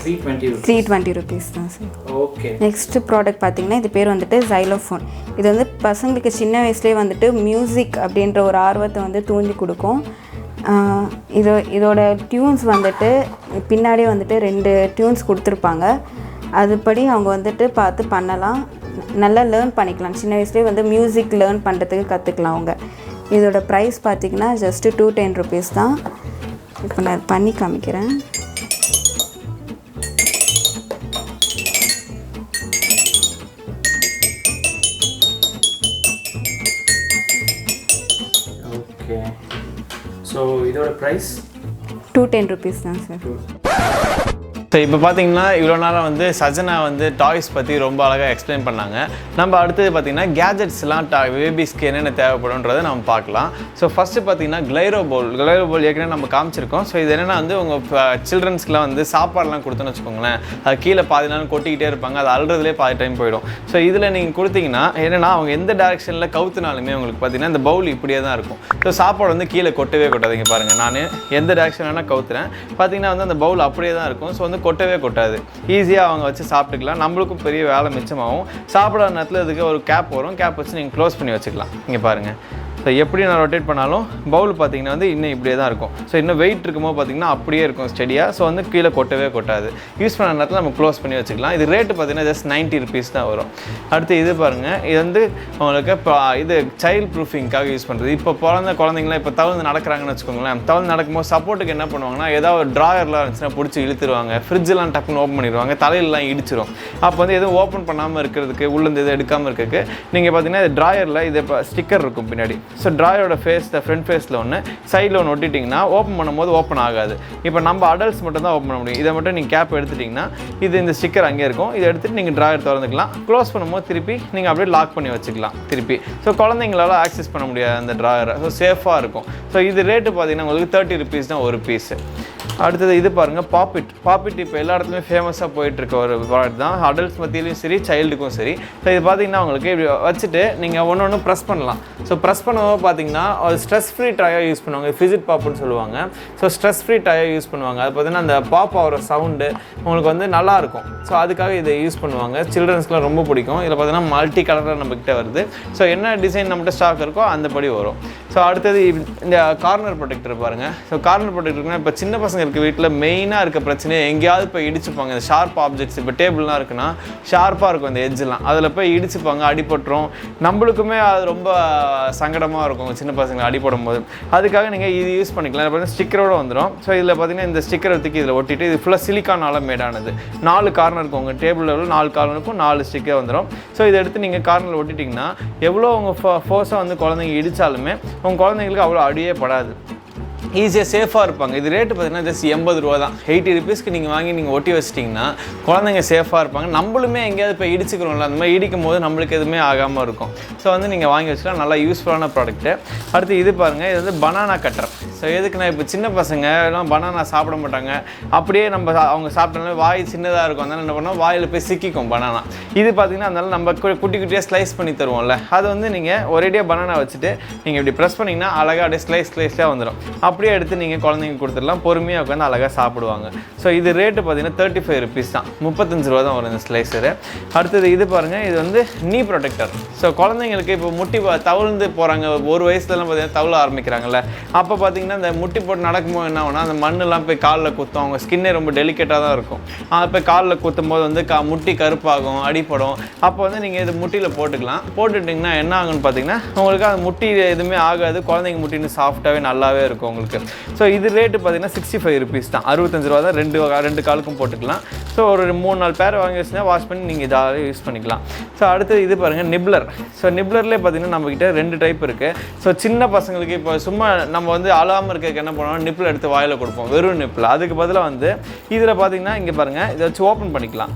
320 rupees தான் சார். ஓகே, நெக்ஸ்ட் ப்ராடக்ட் பார்த்தீங்கன்னா இது பேர் வந்துட்டு XYLOPHONE. இது வந்து பசங்களுக்கு சின்ன வயசுலேயே வந்துட்டு மியூசிக் அப்படின்ற ஒரு ஆர்வத்தை வந்து தூண்டி கொடுக்கும். இதோட டியூன்ஸ் வந்துட்டு பின்னாடியே வந்துட்டு 2 டியூன்ஸ் கொடுத்துருப்பாங்க. அதுபடி அவங்க வந்துட்டு பார்த்து பண்ணலாம், நல்லா லேர்ன் பண்ணிக்கலாம். சின்ன வயசுலேயே வந்து மியூசிக் லேர்ன் பண்ணுறதுக்கு கற்றுக்கலாம் அவங்க. இதோட ப்ரைஸ் பார்த்திங்கன்னா ஜஸ்ட்டு 210 rupees தான். இப்போ நான் பண்ணி காமிக்கிறேன். ஓகே, ஸோ இதோட ப்ரைஸ் 210 rupees தான் சார். ஸோ இப்போ பார்த்தீங்கன்னா இவ்வளோ நேரம் வந்து சஜனா வந்து டாய்ஸ் பற்றி ரொம்ப அழகாக எக்ஸ்பிளைன் பண்ணாங்க. நம்ம அடுத்தது பார்த்திங்கன்னா கேஜெட்ஸ்லாம் பேபிஸ்க்கு என்னென்ன தேவைப்படுன்றதை நம்ம பார்க்கலாம். ஸோ ஃபஸ்ட்டு பார்த்திங்கன்னா கிளைரோ பவுல் ஏற்கனவே நம்ம காமிச்சிருக்கோம். ஸோ இது என்னென்னா வந்து உங்கள் சில்ட்ரன்ஸ்க்குலாம் வந்து சாப்பாடுலாம் கொடுத்தோன்னு வச்சுக்கோங்களேன், அது கீழே பாதி நாள் கொட்டிக்கிட்டே இருப்பாங்க, அது அழுறதுலேயே பாதி டைம் போயிடும். ஸோ இதில் நீங்கள் கொடுத்தீங்கன்னா என்னென்னா அவங்க எந்த டேரெக்ஷனில் கவுத்துனாலுமே உங்களுக்கு பார்த்திங்கன்னா இந்த பவுல் இப்படியே தான் இருக்கும். ஸோ சாப்பாடு வந்து கீழே கொட்டவே கொட்டாதீங்க. பாருங்கள், நான் எந்த டேரெக்ஷன் வேணால் கவுத்துறேன், பார்த்திங்கன்னா வந்து அந்த பவுல் அப்படியே தான் இருக்கும். ஸோ வந்து கொட்டவே கொட்டாது, ஈஸியாக அவங்க வச்சு சாப்பிட்டுக்கலாம். நம்மளுக்கும் பெரிய வேலை மிச்சமாகும். சாப்பிட்ற நேரத்தில் இதுக்கு ஒரு கேப் வரும், கேப் வச்சு நீங்கள் க்ளோஸ் பண்ணி வச்சுக்கலாம். இங்கே பாருங்கள், ஸோ எப்படி நான் ரொட்டேட் பண்ணாலும் பவுல் பார்த்திங்கன்னா வந்து இன்னும் இப்படியே தான் இருக்கும். ஸோ இன்னும் வெயிட் இருக்கும்போது பார்த்திங்கன்னா அப்படியே இருக்கும் ஸ்டெடியாக. ஸோ வந்து கீழே கொட்டவே கொட்டாது. யூஸ் பண்ண நேரத்தில் நம்ம க்ளோஸ் பண்ணி வச்சுக்கலாம். இது ரேட்டு பார்த்திங்கன்னா ஜஸ்ட் 90 rupees தான் வரும். அடுத்து இது பாருங்கள், இது வந்து உங்களுக்கு இப்போ இது சைல்டு ப்ரூஃபிங்காக யூஸ் பண்ணுறது. இப்போ குழந்தைங்களாம் இப்போ தவழ்ந்து நடக்கிறாங்கன்னு வச்சுக்கோங்களேன், தவழ்ந்து நடக்கும்போது சப்போர்ட்டுக்கு என்ன பண்ணுவாங்கன்னா ஏதாவது ஒரு ட்ராயர்லாம் இருந்துச்சுன்னா பிடிச்சி இழுத்துருவாங்க, ஃப்ரிட்ஜெலாம் டக்குன்னு ஓப்பன் பண்ணிடுவாங்க, தலையிலலாம் இடிச்சிடும். அப்போ வந்து எதுவும் ஓப்பன் பண்ணாமல் இருக்கிறதுக்கு, உள்ளேருந்து எதுவும் எடுக்காமல் இருக்கிறதுக்கு நீங்கள் பார்த்திங்கன்னா இது ட்ராயரில் இது இப்போ ஸ்டிக்கர் இருக்கும் பின்னாடி. ஸோ ட்ராயரோட ஃப்ரண்ட் ஃபேஸில் ஒன்று, சைடில் ஒன்று ஒட்டிட்டிங்கன்னா ஓப்பன் பண்ணும்போது ஓப்பன் ஆகாது. இப்போ நம்ம அடல்ட்ஸ் மட்டும் தான் ஓப்பன் பண்ண முடியும். இதை மட்டும் நீங்கள் கேப் எடுத்துட்டிங்கன்னா இந்த ஸ்டிக்கர் அங்கே இருக்கும். இதை எடுத்துகிட்டு நீங்கள் ட்ராயர் திறந்துக்கலாம். க்ளோஸ் பண்ணும்போது திருப்பி நீங்கள் அப்படியே லாக் பண்ணி வச்சுக்கலாம் திருப்பி. ஸோ குழந்தைங்களால் ஆக்சஸ் பண்ண முடியாது அந்த ட்ராயரை. ஸோ சேஃபாக இருக்கும். ஸோ இது ரேட்டு பார்த்திங்கன்னா உங்களுக்கு 30 rupees தான் ஒரு பீஸு. அடுத்தது இது பாருங்கள், பாப்பிட் இப்போ எல்லா இடத்துலையும் ஃபேமஸாக போயிட்டுருக்க ஒரு ப்ராடக்ட் தான். அடல்ட்ஸ் மத்தியிலையும் சரி, சைல்டுக்கும் சரி. ஸோ இது பார்த்திங்கன்னா உங்களுக்கு இப்படி வச்சுட்டு நீங்கள் ஒன்று ப்ரெஸ் பண்ணலாம். ஸோ ப்ரெஸ் பண்ணும்போது பார்த்திங்கன்னா ஒரு ஸ்ட்ரெஸ் ஃப்ரீ டாயாக யூஸ் பண்ணுவாங்க, ஃபிசிட் பாப்புன்னு சொல்லுவாங்க. ஸோ ஸ்ட்ரெஸ் ஃப்ரீ டாயாக யூஸ் பண்ணுவாங்க. அது பார்த்திங்கன்னா அந்த பாப் ஆகிற சவுண்டு உங்களுக்கு வந்து நல்லாயிருக்கும். ஸோ அதுக்காக இதை யூஸ் பண்ணுவாங்க. சில்ட்ரன்ஸ்க்குலாம் ரொம்ப பிடிக்கும். இதில் பார்த்திங்கன்னா மல்டி கலரில் நம்மக்கிட்ட வருது. ஸோ என்ன டிசைன் நம்மகிட்ட ஸ்டாக் இருக்கோ அந்தபடி வரும். ஸோ அடுத்தது இந்த கார்னர் ப்ரொடெக்டர் பாருங்கள். ஸோ கார்னர் ப்ரொடெக்டர்னா இப்போ சின்ன பசங்க இருக்க வீட்டில் மெயினாக இருக்க பிரச்சனையை எங்கேயாவது இப்போ இடிச்சுப்பாங்க. இந்த ஷார்ப் ஆப்ஜெக்ட்ஸ் இப்போ டேபிள்லாம் இருக்குன்னா ஷார்ப்பாக இருக்கும் இந்த எட்ஜெலாம், அதில் போய் இடிச்சுப்பாங்க, அடிபட்டுரும். நம்மளுக்குமே அது ரொம்ப சங்கடமாக இருக்கும் சின்ன பசங்களை அடிபடும் போது. அதுக்காக நீங்கள் இது யூஸ் பண்ணிக்கலாம். பார்த்தீங்கன்னா ஸ்டிக்கரோடு வந்துடும். ஸோ இதில் பார்த்தீங்கன்னா இந்த ஸ்டிக்கரை தூக்கி இதில் ஒட்டிட்டு, இது ஃபுல்லாக சிலிக்கானால் மேடானது. 4 கார்னர் இருக்கும் உங்கள் டேபிளில், 4 கார்னருக்கும் 4 ஸ்டிக்கர் வந்துடும். ஸோ இதை எடுத்து நீங்கள் கார்னரில் ஒட்டிட்டிங்கன்னா எவ்வளோ உங்கள் ஃபோர்ஸாக வந்து குழந்தைங்க இடித்தாலுமே உங்கள் குழந்தைங்களுக்கு அவ்வளோ அடியே படாது, ஈஸியாக சேஃபாக இருப்பாங்க. இது ரேட்டு பார்த்திங்கன்னா ஜஸ்ட் 80 ரூபா தான். 80 rupeesக்கு நீங்கள் வாங்கி நீங்கள் ஒட்டி வச்சிட்டிங்கன்னா குழந்தைங்க சேஃபாக இருப்பாங்க. நம்மளுமே எங்கேயாவது இப்போ இடிச்சுக்கிறோம்ல, அந்த மாதிரி இடிக்கும் போது நம்மளுக்கு எதுவுமே ஆகாமல் இருக்கும். ஸோ வந்து நீங்கள் வாங்கி வச்சுக்கலாம், நல்லா யூஸ்ஃபுல்லான ப்ராடக்ட்டு. அடுத்து இது பாருங்கள், இது வந்து பனானா கட்டர். ஸோ எதுக்குன்னா இப்போ சின்ன பசங்க எல்லாம் பனானா சாப்பிட மாட்டாங்க, அப்படியே அவங்க சாப்பிட்டோம்னா வாய் சின்னதாக இருக்கும், அதனால் என்ன பண்ணோம் வாயில் போய் சிக்கிக்கும் பனானா. இது பார்த்திங்கன்னா அதனால நம்ம குட்டி குட்டியாக ஸ்லைஸ் பண்ணி தருவோம்ல, அது வந்து நீங்கள் ஒரேடியாக பனானா வச்சுட்டு நீங்கள் இப்படி ப்ரெஸ் பண்ணிங்கன்னா அழகாக அப்படியே ஸ்லைஸ்லாம் வந்துடும். அப்படியே எடுத்து நீங்கள் குழந்தைங்க கொடுத்துடலாம், பொறுமையாக உட்காந்து அழகாக சாப்பிடுவாங்க. ஸோ இது ரேட்டு பார்த்தீங்கன்னா 35 rupees தான், 35 ரூபா தான் வரும் இந்த ஸ்லைசரு. அடுத்தது இது பாருங்கள், இது வந்து நீ ப்ரொடெக்டர். ஸோ குழந்தைங்களுக்கு இப்போ முட்டி தவழ்ந்து போகிறாங்க, ஒரு வயசுலலாம் பார்த்தீங்கன்னா தவள ஆரம்பிக்கிறாங்கல்ல, அப்போ பார்த்தீங்கன்னா இந்த முட்டி போட்டு நடக்கும்போது என்ன ஆகுனா அந்த மண்ணெல்லாம் போய் காலில் குத்தும், அவங்க ஸ்கின்னே ரொம்ப டெலிகேட்டாக தான் இருக்கும். இப்போ காலில் குத்தும் போது வந்து முட்டி கருப்பாகும், அடிப்படும். அப்போ வந்து நீங்கள் இது முட்டியில் போட்டுக்கலாம். போட்டுட்டிங்கன்னா என்ன ஆகுன்னு பார்த்தீங்கன்னா உங்களுக்கு அந்த முட்டி எதுவுமே ஆகாது, குழந்தைங்க முட்டின்னு சாஃப்டாகவே நல்லாவே இருக்கும் உங்களுக்கு. ஸோ இது ரேட்டு பார்த்தீங்கன்னா 65 rupees தான், 65 ரூபா தான். ரெண்டு காலுக்கும் போட்டுக்கலாம். ஸோ ஒரு 3-4 பேர் வாங்கி வச்சுன்னா வாஷ் பண்ணி நீங்கள் இதாக யூஸ் பண்ணிக்கலாம். ஸோ அடுத்து இது பாருங்கள் நிப்ளர். ஸோ நிப்ளர்லேயே பார்த்தீங்கன்னா நம்மக்கிட்ட 2 டைப் இருக்குது. ஸோ சின்ன பசங்களுக்கு இப்போ சும்மா நம்ம வந்து அழாமல் இருக்க என்ன பண்ணுவோம், நிப்பில் எடுத்து வாயில் கொடுப்போம், வெறும் நிப்பில். அதுக்கு பதிலாக வந்து இதில் பார்த்தீங்கன்னா இங்கே பாருங்கள், இதை வச்சு ஓப்பன் பண்ணிக்கலாம்.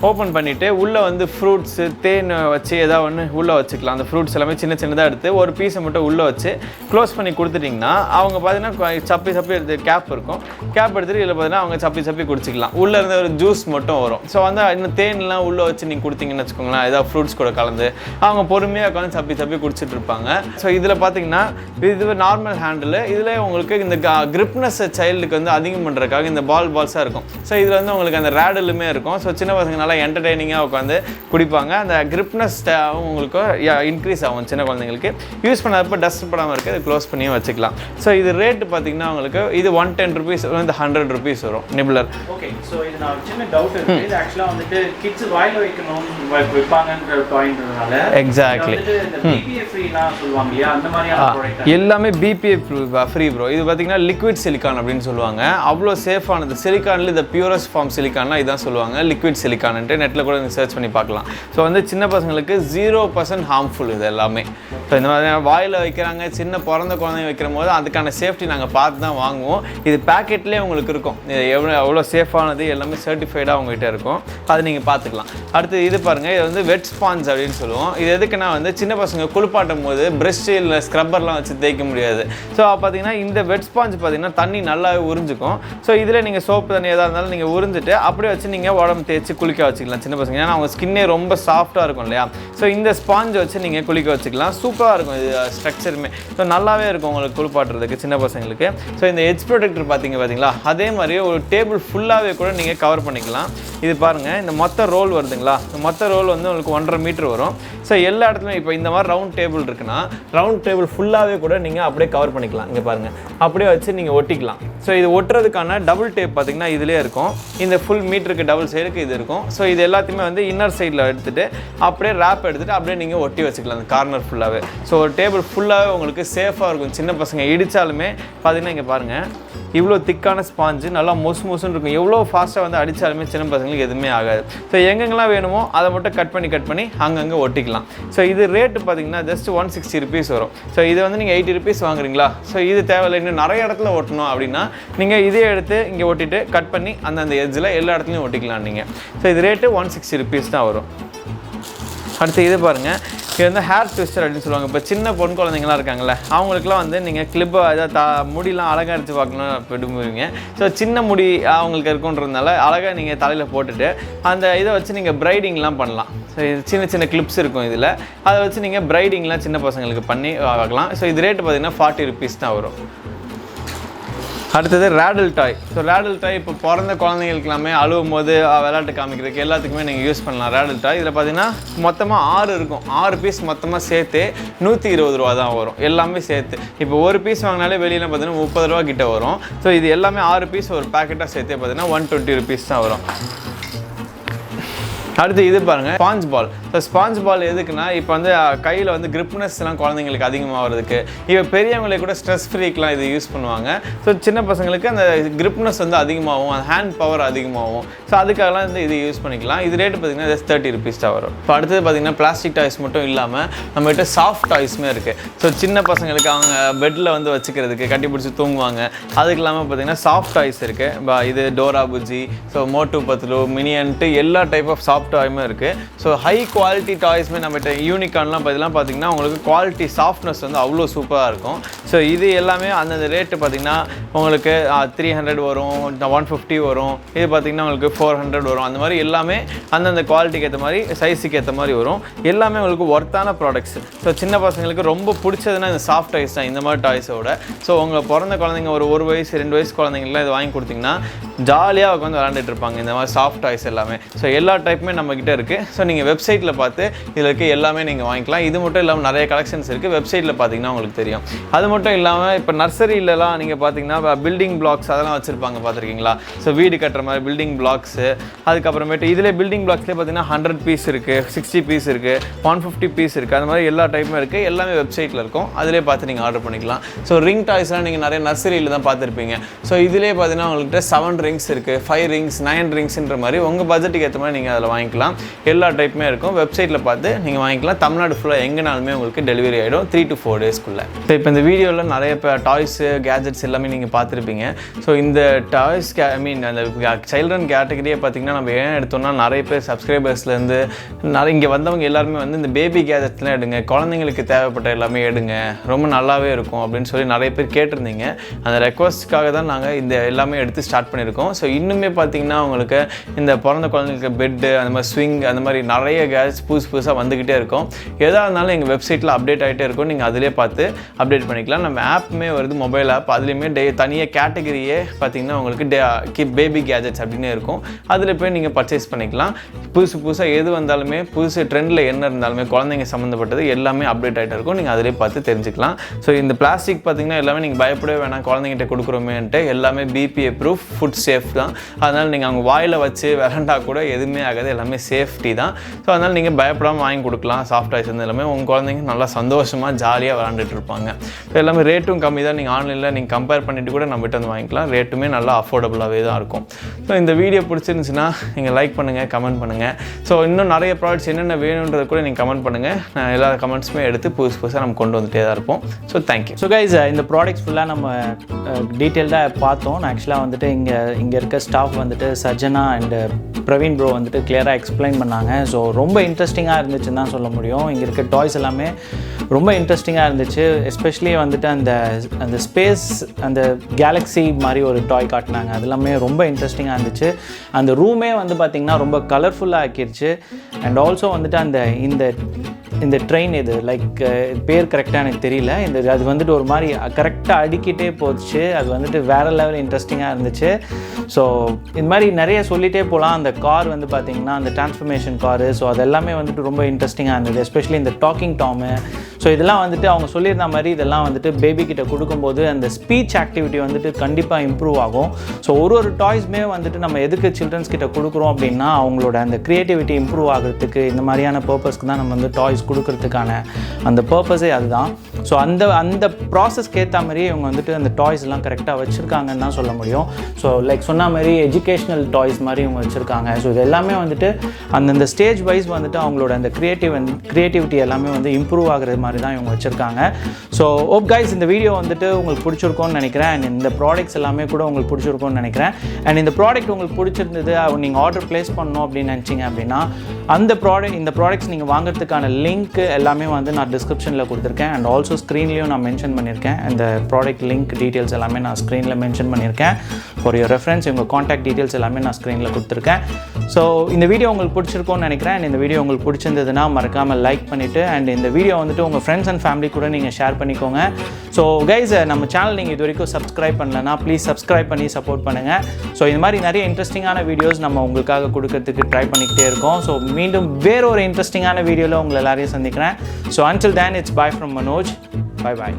ஓப்பன் பண்ணிவிட்டு உள்ளே வந்து ஃப்ரூட்ஸு தேன் வச்சு ஏதாவது ஒன்று உள்ளே வச்சுக்கலாம். அந்த ஃப்ரூட்ஸ் எல்லாமே சின்னதாக எடுத்து ஒரு பீஸை மட்டும் உள்ளே வச்சு க்ளோஸ் பண்ணி கொடுத்துட்டிங்கன்னா அவங்க பார்த்தீங்கன்னா சப்பி எடுத்து கேப் இருக்கும், கேப் எடுத்துகிட்டு இதில் பார்த்தீங்கன்னா அவங்க சப்பி குடிச்சிக்கலாம். உள்ளே இருந்த ஒரு ஜூஸ் மட்டும் வரும். ஸோ வந்து இன்னும் தேன்லாம் உள்ளே வச்சு நீங்கள் கொடுத்தீங்கன்னு வச்சுக்கோங்களேன், ஏதாவது ஃப்ரூட்ஸ் கூட கலந்து அவங்க பொறுமையாக உட்காந்து சப்பி குடிச்சிட்டு இருப்பாங்க. ஸோ இதில் பார்த்தீங்கன்னா இது நார்மல் ஹேண்டில். இதில் உங்களுக்கு இந்த கிரிப்னஸ் சைல்டுக்கு வந்து அதிகம் பண்ணுறதுக்காக இந்த பால்ஸாக இருக்கும். ஸோ இதில் வந்து உங்களுக்கு அந்த ரேடலுமே இருக்கும். ஸோ சின்ன பசங்க என்டர்டெய்னிங்காக உட்காந்து குடிப்பாங்க. அந்த கிரிப்னஸ் உங்களுக்கு இன்க்ரீஸ் ஆகும் சின்ன குழந்தைங்களுக்கு. யூஸ் பண்ணப்போ டஸ்ட் படாமல் இருக்குது, அது க்ளோஸ் பண்ணியும் வச்சுக்கலாம். ஸோ இது ரேட்டு பார்த்தீங்கன்னா உங்களுக்கு இது 110 rupees வந்து 100 rupees வரும் நிப்ளர். ஓகே, ஸோ இது நான் சின்ன டவுட் இருக்குது. இது ஆக்சுவலாக வந்துட்டு கிட்ஸ் வாயில் வைக்கணும் வைப்பாங்கன்ற பாயிண்ட்னால எக்ஸாக்ட்லி பிபிஏ ஃப்ரீலாம் சொல்லுவாங்க இல்லையா, அந்த மாதிரியான ப்ராடக்ட் எல்லாமே பிபிஏ ஃப்ரீ ப்ரோ. இது பார்த்தீங்கன்னா லிக்விட் சிலிக்கான் அப்படின்னு சொல்லுவாங்க. அவ்வளோ சேஃபானது. சிலிக்கானில் இந்த பியூரஸ்ட் ஃபார்ம் சிலிக்கான்னா இதான் சொல்லுவாங்க, லிக்விட் சிலிக்கான். நெட்டில் கூட நீங்கள் சர்ச் பண்ணி பார்க்கலாம். ஸோ வந்து சின்ன பசங்களுக்கு 0% ஹார்ம்ஃபுல் இது எல்லாமே. ஸோ இந்த மாதிரி வாயில் வைக்கிறாங்க, சின்ன பிறந்த குழந்தைங்க வைக்கிற போது அதுக்கான சேஃப்டி நாங்கள் பார்த்து தான் வாங்குவோம். இது பேக்கெட்லேயே உங்களுக்கு இருக்கும், இது எவ்வளோ சேஃபானது எல்லாமே சர்டிஃபைடாக அவங்ககிட்ட இருக்கும், அது நீங்கள் பார்த்துக்கலாம். அடுத்து இது பாருங்கள், இது வந்து வெட் ஸ்பாஞ்ச் அப்படின்னு சொல்லுவோம். இது எதுக்குன்னா வந்து சின்ன பசங்க குளிப்பாட்டும் போது ப்ரஷ் இல்லை ஸ்க்ரப்பர்லாம் வச்சு தேய்க்க முடியாது. ஸோ பார்த்தீங்கன்னா இந்த வெட் ஸ்பாஞ்ச் பார்த்தீங்கன்னா தண்ணி நல்லாவே உறிஞ்சிக்கும். ஸோ இதில் நீங்கள் சோப்பு தண்ணி எதாக இருந்தாலும் நீங்கள் உறிஞ்சிட்டு அப்படியே வச்சு நீங்கள் உடம்பு தேய்ச்சி குளிக்க வச்சுக்கலாம் சின்ன பசங்க. ஏன்னா அவங்க ஸ்கின்னே ரொம்ப சாஃப்டாக இருக்கும் இல்லையா. ஸோ இந்த ஸ்பாஞ்ச் வச்சு நீங்கள் குளிக்க வச்சுக்கலாம். சூப்பராக இருக்கும் இது ஸ்ட்ரக்சருமே. ஸோ நல்லாவே இருக்கும் உங்களுக்கு குளிப்பாட்டுறதுக்கு சின்ன பசங்களுக்கு. ஸோ இந்த எட்ஜ் ப்ரொடெக்டர் பார்த்தீங்களா, அதே மாதிரி ஒரு டேபிள் ஃபுல்லாகவே கூட நீங்கள் கவர் பண்ணிக்கலாம். இது பாருங்கள், இந்த மொத்த ரோல் வருதுங்களா, இந்த மொத்த ரோல் வந்து உங்களுக்கு 1.5 மீட்டர் வரும். ஸோ எல்லா இடத்துலையும் இப்போ இந்த மாதிரி ரவுண்ட் டேபிள் இருக்குன்னா ரவுண்ட் டேபிள் ஃபுல்லாகவே கூட நீங்கள் அப்படியே கவர் பண்ணிக்கலாம். இங்கே பாருங்கள், அப்படியே வச்சு நீங்கள் ஒட்டிக்கலாம். ஸோ இது ஒட்டுறதுக்கான டபுள் டேப் பார்த்தீங்கன்னா இதிலே இருக்கும். இந்த ஃபுல் மீட்டருக்கு டபுள் சைடுக்கு இது இருக்கும். ஸோ இது எல்லாத்தையுமே வந்து இன்னர் சைடில் எடுத்துகிட்டு அப்படியே ரேப் எடுத்துகிட்டு அப்படியே நீங்கள் ஒட்டி வச்சுக்கலாம் அந்த கார்னர் ஃபுல்லாகவே. ஸோ ஒரு டேபிள் ஃபுல்லாகவே உங்களுக்கு சேஃபாக இருக்கும். சின்ன பசங்க இடித்தாலுமே பார்த்தீங்கன்னா இங்கே பாருங்கள், இவ்வளோ திக்கான ஸ்பாஞ்சு நல்லா மொசுன்னு இருக்கும். எவ்வளோ ஃபாஸ்ட்டாக வந்து அடித்தாலுமே சின்ன பசங்களுக்கு எதுவுமே ஆகாது. ஸோ எங்கெங்கெல்லாம் வேணுமோ அதை மட்டும் கட் பண்ணி அங்கங்கே ஒட்டிக்கலாம். ஸோ இது ரேட்டு பார்த்தீங்கன்னா ஜஸ்ட் 160 rupees வரும். ஸோ இது வந்து நீங்கள் 80 rupees வாங்குறீங்களா, ஸோ இது தேவையில்லை, இன்னும் நிறைய இடத்துல ஒட்டணும் அப்படின்னா நீங்கள் இதே எடுத்து இங்கே ஒட்டிட்டு கட் பண்ணி அந்த எட்ஜில் எல்லா இடத்துலையும் ஒட்டிக்கலாம் நீங்கள். ஸோ இது ரேட்டு 160 rupees தான் வரும். அடுத்து இது பாருங்கள், இது வந்து ஹேர் ட்விஸ்டர் அப்படின்னு சொல்லுவாங்க. இப்போ சின்ன பொன் குழந்தைங்களாம் இருக்காங்கல்ல, அவங்களுக்குலாம் வந்து நீங்கள் கிளிப்பை ஏதாவது முடியெலாம் அழகாக அடித்து பார்க்கணும் விரும்புவீங்க. ஸோ சின்ன முடி அவங்களுக்கு இருக்குன்றதுனால அழகாக நீங்கள் தலையில் போட்டுட்டு அந்த இதை வச்சு நீங்கள் ப்ரைடிங்லாம் பண்ணலாம். ஸோ இது சின்ன கிளிப்ஸ் இருக்கும் இதில், அதை வச்சு நீங்கள் ப்ரைடிங்லாம் சின்ன பசங்களுக்கு பண்ணி பார்க்கலாம். ஸோ இது ரேட்டு பார்த்தீங்கன்னா 40 rupees தான் வரும். அடுத்தது ரேடல் டாய். ஸோ ரேடல் டாய் இப்போ பிறந்த குழந்தைங்களுக்கு எல்லாமே அழுவும் போது விளையாட்டு காமிக்கிறதுக்கு எல்லாத்துக்குமே நீங்கள் யூஸ் பண்ணலாம் ரேடல் டாய். இதில் பார்த்தீங்கன்னா மொத்தமாக 6 இருக்கும். 6 பீஸ் மொத்தமாக சேர்த்து 120 ரூபா தான் வரும் எல்லாமே சேர்த்து. இப்போ ஒரு பீஸ் வாங்கினாலே வெளியில் பார்த்தீங்கன்னா 30 ரூபா கிட்ட வரும். ஸோ இது எல்லாமே 6 பீஸ் ஒரு பேக்கெட்டாக சேர்த்து பார்த்தீங்கன்னா 120 rupees தான் வரும். அடுத்து இது பாருங்கள், ஸ்பாஞ்ச் பால். ஸோ ஸ்பாஞ்ச் பால் எதுக்குன்னா இப்போ வந்து கையில் வந்து கிரிப்னஸ்லாம் குழந்தைங்களுக்கு அதிகமாக வரதுக்கு, இப்போ பெரியவங்களுக்கு கூட ஸ்ட்ரெஸ் ஃப்ரீக்கெலாம் இது யூஸ் பண்ணுவாங்க. ஸோ சின்ன பசங்களுக்கு அந்த கிரிப்னஸ் வந்து அதிகமாகும், அந்த ஹேண்ட் பவர் அதிகமாகும். ஸோ அதுக்காகலாம் வந்து இது யூஸ் பண்ணிக்கலாம். இது ரேட்டு பார்த்திங்கன்னா ஜஸ்ட் 30 rupees தான் வரும். இப்போ அடுத்தது பார்த்திங்கன்னா பிளாஸ்டிக் டாய்ஸ் மட்டும் இல்லாமல் நம்மகிட்ட சாஃப்ட் டாய்ஸுமே இருக்குது. ஸோ சின்ன பசங்களுக்கு அவங்க பெட்டில் வந்து வச்சுக்கிறதுக்கு கட்டி பிடிச்சி தூங்குவாங்க, அதுக்கு இல்லாமல் பார்த்திங்கன்னா சாஃப்ட் டாய்ஸ் இருக்குது. இது டோரா புஜ்ஜி, ஸோ மோட்டு பத்லு, மினியன்ட்டு எல்லா டைப் ஆஃப் சாஃப்ட் சாஃப்ட் டாயுமே இருக்குது. ஸோ ஹை குவாலிட்டி டாய்ஸ்மே நம்மகிட்ட யூனிகார்ன்லாம் இதெல்லாம் பார்த்தீங்கன்னா உங்களுக்கு குவாலிட்டி சாஃப்ட்னஸ் வந்து அவ்வளோ சூப்பராக இருக்கும். ஸோ இது எல்லாமே அந்தந்த ரேட்டு பார்த்தீங்கன்னா உங்களுக்கு 300 வரும், 150 வரும், இது பார்த்தீங்கன்னா உங்களுக்கு 400 வரும். அந்த மாதிரி எல்லாமே அந்தந்த குவாலிட்டிக்கு ஏற்ற மாதிரி சைஸுக்கு ஏற்ற மாதிரி வரும். எல்லாமே உங்களுக்கு ஒர்த்தான ப்ராடக்ட்ஸ். ஸோ சின்ன பசங்களுக்கு ரொம்ப பிடிச்சதுன்னா இந்த சாஃப்ட் டாய்ஸ் தான், இந்த மாதிரி டாய்ஸோட. ஸோ உங்கள் பிறந்த குழந்தைங்க ஒரு 1 வயசு 2 வயசு குழந்தைங்களாம் இது வாங்கி கொடுத்தீங்கன்னா ஜாலியாக உட்காந்து விளாண்டுட்டு இருப்பாங்க இந்த மாதிரி சாஃப்ட் டாய்ஸ் எல்லாமே. ஸோ எல்லா டைப்புமே நம்மக்கிட்ட இருக்குது. ஸோ நீங்கள் வெப்சைட்டில் பார்த்து இதில் இருக்க எல்லாமே நீங்கள் வாங்கிக்கலாம். இது மட்டும் இல்லாமல் நிறைய கலெக்ஷன்ஸ் இருக்குது, வெப்சைட்டில் பார்த்தீங்கன்னா உங்களுக்கு தெரியும். அது மட்டும் இல்லாமல் இப்போ நர்சரியிலலாம் நீங்கள் பார்த்தீங்கன்னா பில்டிங் பிளாக்ஸ் அதெல்லாம் வச்சுருப்பாங்க பார்த்துருக்கீங்களா? ஸோ வீடு கட்டுற மாதிரி பில்டிங் பிளாக்ஸு, அதுக்கப்புறமேட்டு இதில் பில்டிங் பிளாக்ஸ்லேயே பார்த்தீங்கன்னா 100 பீஸ் இருக்குது, 60 பீஸ் இருக்குது, 150 பீஸ் இருக்குது. அந்த மாதிரி எல்லா டைப்புமே இருக்குது. எல்லாமே வெப்சைட்டில் இருக்கும், அதிலே பார்த்து நீங்கள் ஆர்டர் பண்ணிக்கலாம். ஸோ ரிங் டாய்ஸ்லாம் நீங்கள் நிறைய நர்சரியில் தான் பார்த்துருப்பீங்க. ஸோ இதிலே பார்த்தீங்கன்னா உங்கள்கிட்ட 7 ரிங்ஸ் இருக்குது, 5 ரிங்ஸ், 9 ரிங்ஸ்ன்ற மாதிரி உங்கள் பட்ஜெட்டுக்கு ஏற்ற மாதிரி நீங்கள் அதில் வாங்கிக்கலாம். எல்லா டைப்புமே இருக்கும், வெப்சைட்டில் பார்த்து நீங்கள் வாங்கிக்கலாம். தமிழ்நாடு ஃபுல்லாக எங்கேனாலுமே உங்களுக்கு டெலிவரி ஆகிடும் 3 to 4 டேஸ்க்குள்ளே. ஸோ இப்போ இந்த வீடியோவில் நிறைய டாய்ஸு கேஜெட்ஸ் எல்லாமே நீங்கள் பார்த்துருப்பீங்க. ஸோ இந்த டாய்ஸ் அந்த சைல்ட்ரன் கேட்டகரியை பார்த்தீங்கன்னா நம்ம ஏன் எடுத்தோம்னா நிறைய பேர் சப்ஸ்கிரைபர்ஸ்லேருந்து நிறைய இங்கே வந்தவங்க எல்லாருமே வந்து இந்த பேபி கேஜெட்ஸ்லாம் எடுங்க, குழந்தைங்களுக்கு தேவைப்பட்ட எல்லாமே எடுங்க, ரொம்ப நல்லாவே இருக்கும் அப்படின்னு சொல்லி நிறைய பேர் கேட்டிருந்தீங்க. அந்த ரெக்வஸ்ட்டுக்காக தான் நாங்கள் இந்த எல்லாமே எடுத்து ஸ்டார்ட் பண்ணியிருக்கோம். ஸோ இன்னுமே பார்த்தீங்கன்னா உங்களுக்கு இந்த பிறந்த குழந்தைங்களுக்கு பெட்டு, அந்த மாதிரி ஸ்விங், அந்த மாதிரி நிறைய கேஜெட்ஸ் புதுசாக வந்துக்கிட்டே இருக்கும். எதாக இருந்தாலும் எங்கள் வெப்சைட்டில் அப்டேட் ஆகிட்டே இருக்கும், நீங்கள் அதிலே பார்த்து அப்டேட் பண்ணிக்கலாம். நம்ம ஆப்புமே வருது, மொபைல் ஆப், அதுலேயுமே தனியாக கேட்டகரியே பார்த்தீங்கன்னா உங்களுக்கு பேபி கேஜெட்ஸ் அப்படின்னு இருக்கும். அதில் போய் நீங்கள் பர்ச்சேஸ் பண்ணிக்கலாம். புதுசாக எது வந்தாலுமே, புதுசு ட்ரெண்டில் என்ன இருந்தாலுமே குழந்தைங்க சம்மந்தப்பட்டது எல்லாமே அப்டேட் ஆகிட்டே இருக்கும், நீங்கள் அதிலே பார்த்து தெரிஞ்சுக்கலாம். ஸோ இந்த பிளாஸ்டிக் பார்த்தீங்கன்னா எல்லாமே நீங்கள் பயப்படவே வேணாம், குழந்தைங்கிட்ட கொடுக்குறோமேன்ட்டு எல்லாமே பிபிஏ ப்ரூஃப், ஃபுட் சேஃப் தான். அதனால் நீங்கள் அவங்க வாயில் வச்சு விரண்டா கூட எதுவுமே ஆகாது, எல்லாமே சேஃப்டி தான். ஸோ அதனால் நீங்கள் பயப்படாமல் வாங்கி கொடுக்கலாம். சாஃப்ட் டாய்ஸ் வந்து எல்லாமே உங்கள் குழந்தைங்க நல்லா சந்தோஷமாக ஜாலியாக விளாண்டுட்டு இருப்பாங்க. ஸோ எல்லாமே ரேட்டும் கம்மி தான். நீங்கள் ஆன்லைனில் நீங்கள் கம்பேர் பண்ணிவிட்டு கூட நம்மகிட்ட வந்து வாங்கிக்கலாம். ரேட்டுமே நல்லா அஃபோர்டபுளாகவே தான் இருக்கும். ஸோ இந்த வீடியோ பிடிச்சிருந்துச்சுன்னா நீங்கள் லைக் பண்ணுங்கள், கமெண்ட் பண்ணுங்கள். ஸோ இன்னும் நிறைய ப்ராடக்ட்ஸ் என்னென்ன வேணுன்றதை கூட நீங்கள் கமெண்ட் பண்ணுங்கள். நான் எல்லா கமெண்ட்ஸுமே எடுத்து புதுசாக நம்ம கொண்டு வந்துகிட்டே தான் இருப்போம். So thank you. ஸோ கைஸ், இந்த ப்ராடக்ட்ஸ் ஃபுல்லாக நம்ம டீட்டெயில்டாக பார்த்தோம். ஆக்சுவலாக வந்துட்டு இங்கே இருக்க ஸ்டாஃப் வந்துட்டு சஜனா அண்ட் பிரவீன் ப்ரோ வந்துட்டு கிளியராக எக்ஸ்பிளைன் பண்ணாங்க. ஸோ ரொம்ப இன்ட்ரெஸ்டிங்காக இருந்துச்சுன்னு தான் சொல்ல முடியும். இங்கே இருக்க டாய்ஸ் எல்லாமே ரொம்ப இன்ட்ரெஸ்டிங்காக இருந்துச்சு. எஸ்பெஷலி வந்துட்டு அந்த ஸ்பேஸ், அந்த கேலக்ஸி மாதிரி ஒரு டாய் காட்டினாங்க. அது எல்லாமே ரொம்ப இன்ட்ரெஸ்டிங்காக இருந்துச்சு. அந்த ரூமே வந்து பார்த்திங்கன்னா ரொம்ப கலர்ஃபுல்லாக ஆக்கிடுச்சு. அண்ட் ஆல்சோ வந்துட்டு இந்த ட்ரெயின் இது பேர் கரெக்டாக எனக்கு தெரியல, அது வந்துட்டு ஒரு மாதிரி கரெக்டாக அடிக்கிட்டே போச்சு. அது வந்துட்டு வேறு லெவல் இன்ட்ரெஸ்டிங்காக இருந்துச்சு. ஸோ இது மாதிரி நிறைய சொல்லிகிட்டே போகலாம். அந்த கார் வந்து பார்த்திங்கன்னா அந்த டிரான்ஸ்ஃபர்மேஷன் காரு, ஸோ அது எல்லாமே வந்துட்டு ரொம்ப இன்ட்ரெஸ்டிங்காக இருந்தது. எஸ்பெஷலி இந்த டாக்கிங் டாமு, ஸோ இதெல்லாம் வந்துட்டு அவங்க சொல்லியிருந்த மாதிரி இதெல்லாம் வந்துட்டு பேபி கிட்ட கொடுக்கும்போது அந்த ஸ்பீச் ஆக்டிவிட்டி வந்துட்டு கண்டிப்பாக இம்ப்ரூவ் ஆகும். ஸோ ஒரு டாய்ஸ்மே வந்துட்டு நம்ம எதுக்கு சில்ட்ரன்ஸ் கிட்ட கொடுக்குறோம் அப்படின்னா அவங்களோட அந்த க்ரியேட்டிவிட்டி இம்ப்ரூவ் ஆகிறதுக்கு, இந்த மாதிரியான பர்பஸ்க்கு தான் நம்ம வந்து டாய்ஸ் கொடுக்கறதுக்கான அந்த பர்பஸே அதுதான். ஸோ அந்த ப்ராசஸ்க்கு ஏற்ற மாதிரி இவங்க வந்துட்டு அந்த டாய்ஸ் எல்லாம் கரெக்டாக வச்சுருக்காங்கன்னு தான் சொல்ல முடியும். ஸோ சொன்ன மாதிரி எஜுகேஷ்னல் டாய்ஸ் மாதிரி இவங்க வச்சுருக்காங்க. ஸோ இது எல்லாமே வந்துட்டு அந்தந்த ஸ்டேஜ் வைஸ் வந்துட்டு அவங்களோட அந்த க்ரியேட்டிவிட்டி எல்லாமே வந்து இம்ப்ரூவ் ஆகிற மாதிரி தான் இவங்க வச்சுருக்காங்க. ஸோ ஓப் கைஸ், இந்த வீடியோ வந்துட்டு உங்களுக்கு பிடிச்சிருக்கோன்னு நினைக்கிறேன். அண்ட் இந்த ப்ராடக்ட்ஸ் எல்லாமே கூட உங்களுக்கு பிடிச்சிருக்கோன்னு நினைக்கிறேன். அண்ட் இந்த ப்ராடக்ட் உங்களுக்கு பிடிச்சிருந்தது, நீங்கள் ஆர்டர் ப்ளேஸ் பண்ணணும் அப்படின்னு நினச்சிங்க அப்படின்னா இந்த ப்ராடக்ட்ஸ் நீங்கள் வாங்குறதுக்கான லிங்க் எல்லாமே வந்து நான் டிஸ்கிரிப்ஷனில் கொடுத்துருக்கேன். அண்ட் ஆல்சோ ஸ்க்ரீன்லேயும் நான் மென்ஷன் பண்ணியிருக்கேன். இந்த ப்ராடக்ட் லிங்க் டீட்டெயில்ஸ் எல்லாமே நான் ஸ்க்ரீனில் மென்ஷன் பண்ணியிருக்கேன். ஃபார் யுவர் ரெஃபரன்ஸ் உங்கள் காண்டாக்ட் டீட்டெயில்ஸ் எல்லாமே நான் ஸ்க்ரீனில் கொடுத்துருக்கேன். ஸோ இந்த வீடியோ உங்களுக்கு பிடிச்சிருக்கோன்னு நினைக்கிறேன். அண்ட் இந்த வீடியோ உங்களுக்கு பிடிச்சிருந்ததுன்னா மறக்காமல் லைக் பண்ணிவிட்டு அண்ட் இந்த வீடியோ வந்துட்டு உங்கள் ஃப்ரெண்ட்ஸ் அண்ட் ஃபேமிலி கூட நீங்கள் ஷேர் பண்ணிக்கோங்க. ஸோ கைஸ், நம்ம சேனல் நீங்கள் இது வரைக்கும் சப்ஸ்கிரைப் பண்ணலன்னா ப்ளீஸ் சப்ஸ்கிரைப் பண்ணி சப்போர்ட் பண்ணுங்கள். ஸோ இந்த மாதிரி நிறைய இன்ட்ரெஸ்டிங்கான வீடியோஸ் நம்ம உங்களுக்காக கொடுக்கறதுக்கு ட்ரை பண்ணிக்கிட்டே இருக்கோம். ஸோ மீண்டும் வேறொரு இன்ட்ரெஸ்டிங்கான வீடியோவில் உங்களை எல்லாரையும் சந்திக்கிறேன். So until then, it's bye from Manoj. Bye bye.